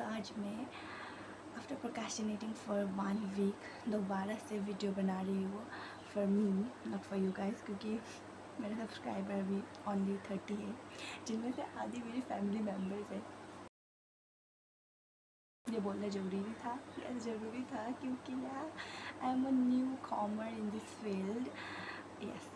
आज मैं after procrastinating for 1 week दोबारा से वीडियो बना रही हूँ for me not for you guys, क्योंकि मेरे सब्सक्राइबर भी ओनली 30 है, जिनमें से आधी मेरी फैमिली मेम्बर्स है। ये बोलना ज़रूरी भी था, यस ज़रूरी था, क्योंकि यार I am a new comer in this field. Yes,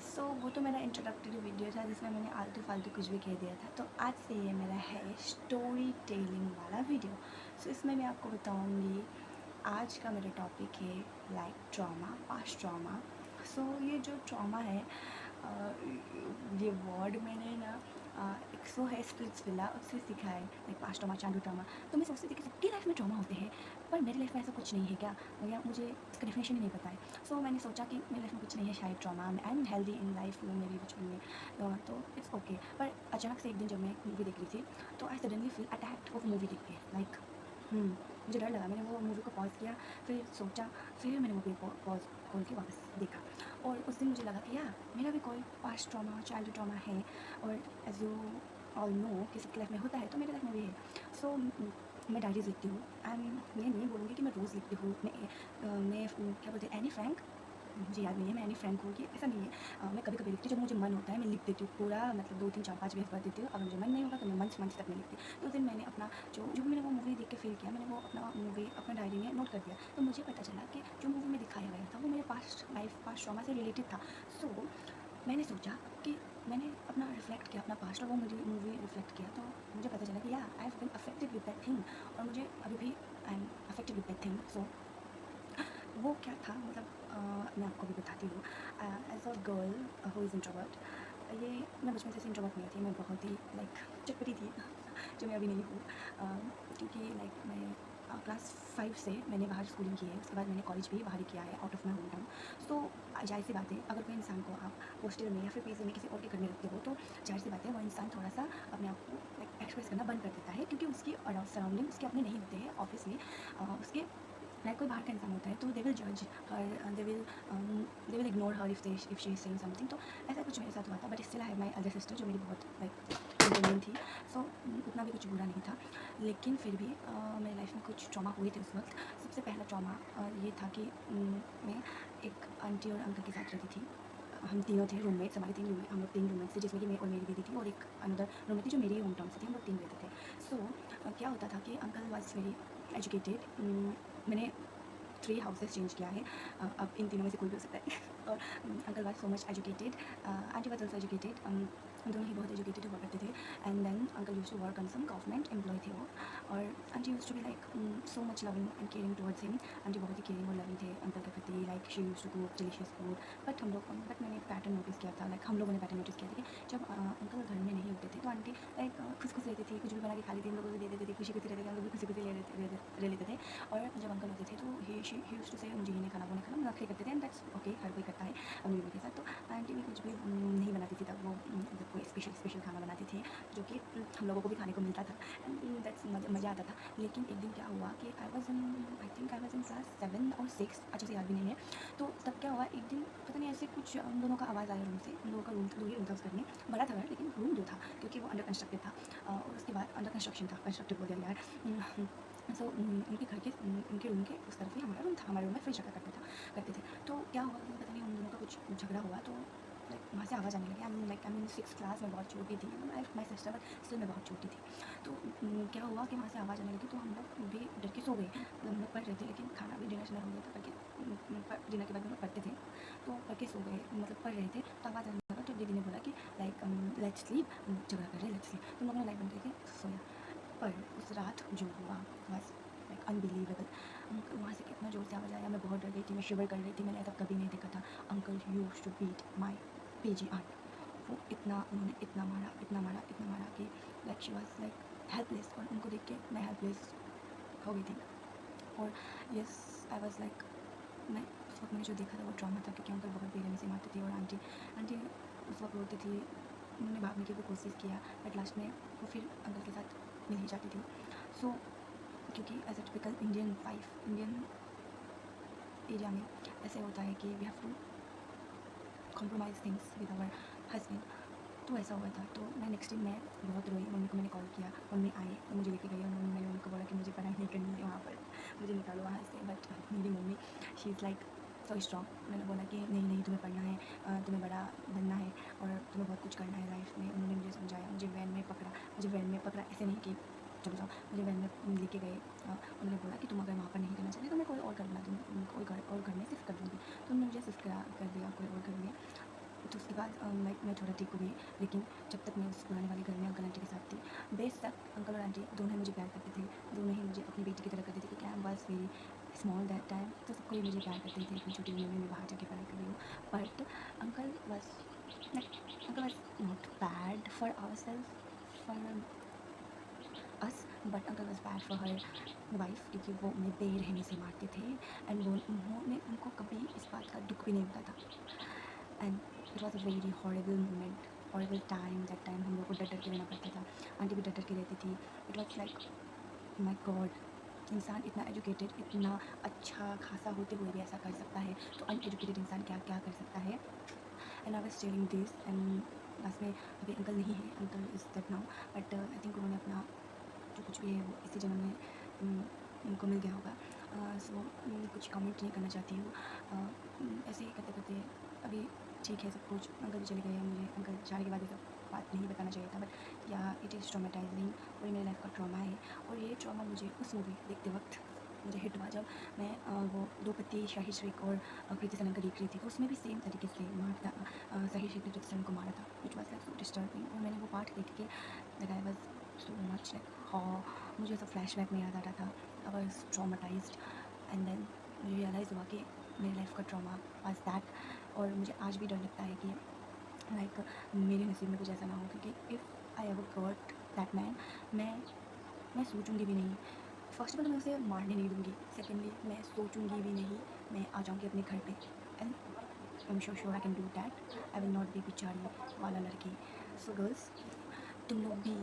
so वो तो मेरा इंट्रोडक्टरी वीडियो था जिसमें मैंने आलतू फालतू कुछ भी कह दिया था। तो आज से ये मेरा है स्टोरी टेलिंग वाला वीडियो। सो इसमें मैं आपको बताऊंगी, आज का मेरा टॉपिक है लाइक ट्रॉमा, पास्ट ट्रॉमा। सो ये जो ट्रॉमा है, ये वर्ड मैंने ना एक सो है स्प्लिट्स विला उससे सीखा है, like past trauma, childhood trauma. तो मैं सोचती थी कि सबकी लाइफ में ट्रॉमा होते हैं, पर मेरी लाइफ में ऐसा कुछ नहीं है क्या, या मुझे इसका डेफिनेशन ही नहीं पता है। सो मैंने सोचा कि मेरी लाइफ में कुछ नहीं है शायद trauma, I am healthy in life मेरी बचपन में, तो इट्स ओके। पर अचानक से एक दिन जब मैं मूवी देख रही थी तो I suddenly feel attacked of movie देख के, लाइक मुझे डर लगा। मैंने वो मूवी को पॉज किया, फिर सोचा, फिर मैंने मूवी को पॉज खोल के वापस देखा, और उस दिन मुझे लगा कि यार मेरा भी कोई पास्ट ट्रॉमा, चाइल्डहुड ट्रॉमा है, और एज यू ऑल नो कि सबकी लाइफ में होता है, तो मेरे लाइफ में भी है। सो मैं डायरीज लिखती हूँ, एंड मैं नहीं बोलूँगी कि मैं रोज़ लिखती हूँ। मैं क्या बोलते हैं, एनी फ्रैंक, मुझे याद नहीं है मैं एनी फ्रैंक हूँ कि ऐसा नहीं है। मैं कभी कभी लिखती हूँ, जब मुझे मन होता है मैं लिख देती हूँ पूरा, मतलब 2 3 4 5 पेज भर देती हूँ। अगर मुझे मन नहीं होगा तो मैं मंथ तक नहीं लिखती। तो उस दिन मैंने अपना जो जो भी मैंने वो मूवी देख के फील किया, मैंने वो अपना मूवी अपना डायरी में नोट कर दिया। तो मुझे पता चला कि जो मूवी में दिखाया गया था वो मेरे पास्ट लाइफ, पास्ट ट्रॉमा से रिलेटेड था। सो मैंने सोचा कि मैंने अपना रिफ्लेक्ट किया, अपना पास्ट और वो मेरी मूवी रिफ्लेक्ट किया, तो मुझे पता चला कि या I have been affected with that thing, और मुझे अभी भी I am affected with that thing. So वो क्या था, मतलब मैं आपको भी बताती हूँ। As a girl who is introvert, ये मैं बचपन से इंट्रोवर्ट नहीं थी, मैं बहुत ही लाइक चटपटी थी जो मैं अभी नहीं हूँ, क्योंकि लाइक मैं क्लास 5 से मैंने बाहर स्कूलिंग की है, उसके बाद मैंने कॉलेज भी बाहर ही किया है, out of my home town. So जाहिर सी बात है, अगर कोई इंसान को आप हॉस्टल में या फिर पीजी में किसी और के घर में रखते हो, तो जाहिर सी बात है वो इंसान थोड़ा सा अपने आप को लाइक एक्सप्रेस करना बंद कर देता है, क्योंकि उसकी सराउंडिंग उसके अपने नहीं होते हैं ऑब्वियसली। उसके लाइक कोई बाहर का इंसान होता है तो दे विल जज her, they will ignore her if she is saying something. तो ऐसा कुछ मेरे साथ हुआ था, but still I have my other sister जो मेरी बहुत लाइक इंडियन थी। सो उतना भी कुछ बुरा नहीं था, लेकिन फिर भी मेरी लाइफ में कुछ ट्रॉमा हुए थे उस वक्त। सबसे पहला ट्रॉमा ये था कि मैं एक आंटी और अंकल के साथ रहती थी। हम तीनों थे रूममेट्स, हमारे 3 रूममेट, हम लोग 3 रूममेट्स थे, जिसमें कि मैं और मेरी दीदी थी, और एक अनदर रूममेट थी जो मेरी होम टाउन से थी। हम लोग 3 रहते थे। सो क्या होता था कि अंकल वॉज वेरी एजुकेटेड। मैंने 3 हाउसेस चेंज किया है, अब इन तीनों में से कोई भी हो सकता है और uncle was so much educated, aunty was also educated, दोनों ही बहुत एजुकेटेड हुआ करते थे। And then uncle used to work on some government employ थे वो, और aunty used to be like so much loving and caring towards him. Aunty बहुत ही केयरिंग और लविंग थे अंकल के प्रति, like she used to cook delicious food. But मैंने एक पैटर्न नोटिस किया था, लाइक हम लोगों ने पैटर्न नोटिस किया था कि जब अंकल घर में नहीं होते थे तो आंटी लाइक खुश खुश रहती थी, कुछ भी बना के खा लेती थी, हम लोगों को दे देती थी, खुशी खुशी रहते थे, हम लोग भी खुशी खुशी ले लेते थे। और जब अंकल होते थे तो ही यूज्ड टू से मुझे ये नहीं खाना, वो नहीं खाना, नखरे करते थे, एंड दैट्स ओके, हर कोई करता है अपनी बीवी के साथ। तो आंटी भी कुछ भी नहीं बनाती थी तब, वो मतलब कोई स्पेशल खाना बनाती थी जो कि हम लोगों को भी खाने को मिलता था, एंड दैट्स मज़ा आता था। लेकिन एक दिन क्या हुआ कि I think I was in class 7 और 6, अच्छे से याद भी नहीं है। तो तब क्या हुआ, एक दिन पता नहीं ऐसे कुछ हम दोनों का आवाज़ आया रूम से। हम लोगों का रूम 2 ही रूम था उस घर में, बड़ा था घर लेकिन रूम 2 था, क्योंकि वो अंडर कंस्ट्रक्टेड था, और उसके बाद अंडर कंस्ट्रक्शन था, कंस्ट्रक्टेड बोल दिया यार। सो उनके घर के उनके रूम के उस तरफ ही हमारा रूम था, हमारे रूम में फ्रिज रखा करते थे। तो क्या हुआ कि पता नहीं उन दोनों का कुछ झगड़ा हुआ, तो लाइक वहाँ से आवाज़ आने लगी। आई मीन 6th क्लास में, बहुत छोटी थी माई सिस्टर, बट स्टिल मैं बहुत छोटी थी। तो क्या हुआ कि वहाँ से आवाज़ आने लगी, तो हम लोग भी डर के सो गए। मतलब हम लोग पढ़ रहे थे, लेकिन खाना भी डिनर हो गया था, करके डिनर के बाद हम लोग पढ़ते थे, तो पढ़ के सो गए, मतलब पढ़ रहे थे, तो आवाज़ आने लगा। तो दीदी ने बोला कि लाइक लेट्स स्लीप, झगड़ा कर रहे लेट्स स्लीप। तो हम लोगों ने लाइट बंद करके सोया। पर उस रात जो हुआ बस लाइक अनबिलीवेबल। वहाँ से कितना ज़ोर से आवाज़ आया, मैं बहुत डर गई थी, मैं शिवर कर रही थी, मैंने ऐसा कभी नहीं देखा था। Uncle used to beat my PG aunt. वो उन्होंने इतना मारा कि like she was like helpless, और उनको देख के मैं हेल्पलेस हो गई थी। और यस, आई वाज लाइक, मैं उस वक्त मैंने जो देखा था वो ट्रॉमा था, क्योंकि अंकल बहुत बेरहमी से मारते थे, और आंटी उस वक्त रोती थी। उन्होंने भागने की भी कोशिश किया, बट लास्ट में वो फिर अंकल के साथ मिल ही जाती थी। सो क्योंकि as a typical Indian wife, Indian area में ऐसे होता है कि we have to compromise things with our husband. तो ऐसा हुआ था। तो मैं नेक्स्ट डे मैं बहुत रोई, मम्मी को मैंने कॉल किया, मम्मी आए तो मुझे लेके गई और मैंने मम्मी को बोला कि मुझे पढ़ाई नहीं करनी है वहाँ पर, मुझे निकालो वहाँ से। बट मेरी mummy she is like so strong. मैंने बोला कि नहीं नहीं, तुम्हें पढ़ना है, तुम्हें बड़ा बनना है और तुम्हें बहुत कुछ करना है लाइफ में। उन्होंने मुझे समझाया, मुझे वैन में पकड़ा, मुझे वैन में पकड़ा ऐसे नहीं कि चलो जाओ, मुझे वैन में लेके गए। उन्होंने बोला कि तुम अगर वहाँ पर नहीं करना चाहती तो मैं कोई और घर बना दूँगी, कोई घर और घर में शिफ्ट कर दूँगी। तो उन्होंने मुझे शिफ्ट कर दिया कोई और घर में। तो उसके बाद लाइक मैं थोड़ा ठीक हो गई, लेकिन जब तक मैं उस पुराने वाले घर में अंकल आंटी के साथ थी, बेशक अंकल और आंटी दोनों ही मुझे प्यार करते थे, दोनों ही मुझे अपनी बेटी की तरह करते थे, क्योंकि I was very small that time. तो सबको ही मुझे प्यार करते थे, इतनी छोटी उम्र में मैं बाहर जाके पढ़ाई कर रही हूँ। But uncle was uncle was not bad for our self, for us, but uncle was bad for her wife, क्योंकि वो उन्हें बेरहमी से मारते थे। एंड वो उन्होंने उनको कभी इस बात का दुख भी नहीं होता था। And it was a very horrible moment, horrible time. That time हम लोग को डर डर के रहना पड़ता था, आंटी भी डर डर के रहती थी। It was like my God, इंसान इतना एजुकेटेड, इतना अच्छा खासा होते हुए भी ऐसा कर सकता है, तो अनएजुकेटेड इंसान क्या क्या कर सकता है। And I was telling this, and last में अभी अंकल नहीं है, uncle is dead now, but I think उन्होंने अपना जो कुछ भी है वो इसी जन्म में उनको मिल गया होगा। सो कुछ कमेंट नहीं करना चाहती हूँ। ऐसे ही करते करते अभी ठीक है सब कुछ, अंकल भी चले गए हैं, मुझे अंकल जाने के बाद ये सब बात नहीं बताना चाहिए था, बट या इट इज़ ट्रॉमेटाइजिंग और ये मेरी लाइफ का ट्रॉमा है। और ये ट्रॉमा मुझे उस मूवी देखते वक्त मुझे हिट हुआ जब मैं वो दो पत्ती शाहिद शेख और कृति सनन का देख रही थी। तो उसमें भी सेम तरीके से मारता शाहिद शेख ने कृति सनन को मारा था, which was like so disturbing. और मैंने वो पार्ट देख के like I was so much like हाँ, मुझे ऐसा फ्लैशबैक में याद आ रहा था। आई वॉज ट्रॉमाटाइज्ड एंड देन मुझे रियलाइज़ हुआ कि मेरी लाइफ का ट्रॉमा वाज दैट। और मुझे आज भी डर लगता है कि लाइक मेरे नसीब में कुछ ऐसा ना हो, क्योंकि if I ever got that man, मैं सोचूंगी भी नहीं। फर्स्ट ऑफ ऑल मैं उसे मारने नहीं दूँगी, सेकेंडली मैं सोचूंगी भी नहीं, मैं आ जाऊँगी अपने घर पे and I am sure I can do that. I will not be बेचारी वाला लड़की। सो गर्ल्स, तुम लोग भी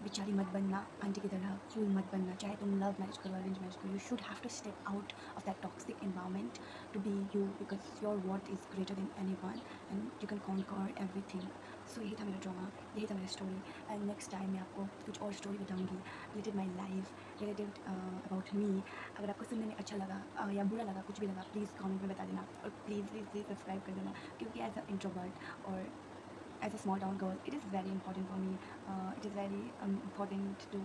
बेचारी मत बनना, आंटी की तरह फूल मत बनना। चाहे तुम लव मैरिज करो, अरेंज मैरिज करो, you should have to step out of that toxic environment to be you, because your worth is greater than any one and you can conquer everything. So यही था मेरा drama, यही था मेरा story. And next time मैं आपको कुछ और स्टोरी बताऊँगी related my life, related about me. अगर आपको सुनने में अच्छा लगा या बुरा लगा, कुछ भी लगा, प्लीज़ कमेंट में बता देना और प्लीज़ प्लीज़ प्लीज़ सब्सक्राइब कर देना, क्योंकि एज अ इंट्रोवर्ट और as a small town girl, it is very important for me. It is very important to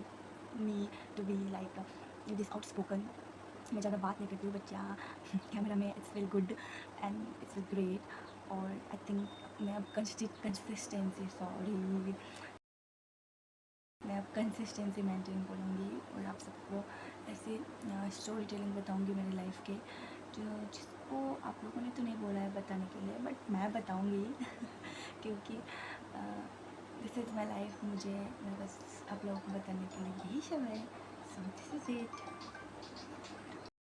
me to be like this outspoken. मैं ज़्यादा बात नहीं करती हूँ, बट या कैमरा में it's very good and it's great. और आई थिंक मैं अब कंसिस्टेंसी मैं अब कंसिस्टेंसी मेंटेन करूँगी और आप सबको ऐसे स्टोरी टेलिंग बताऊँगी मेरी लाइफ के, जो जिसको आप लोगों ने तो नहीं बोला है बताने के लिए, बट मैं बताऊँगी क्योंकि दिस इज़ माई लाइफ। मुझे बस आप लोगों को बताने के लिए यही सब है। So this is it.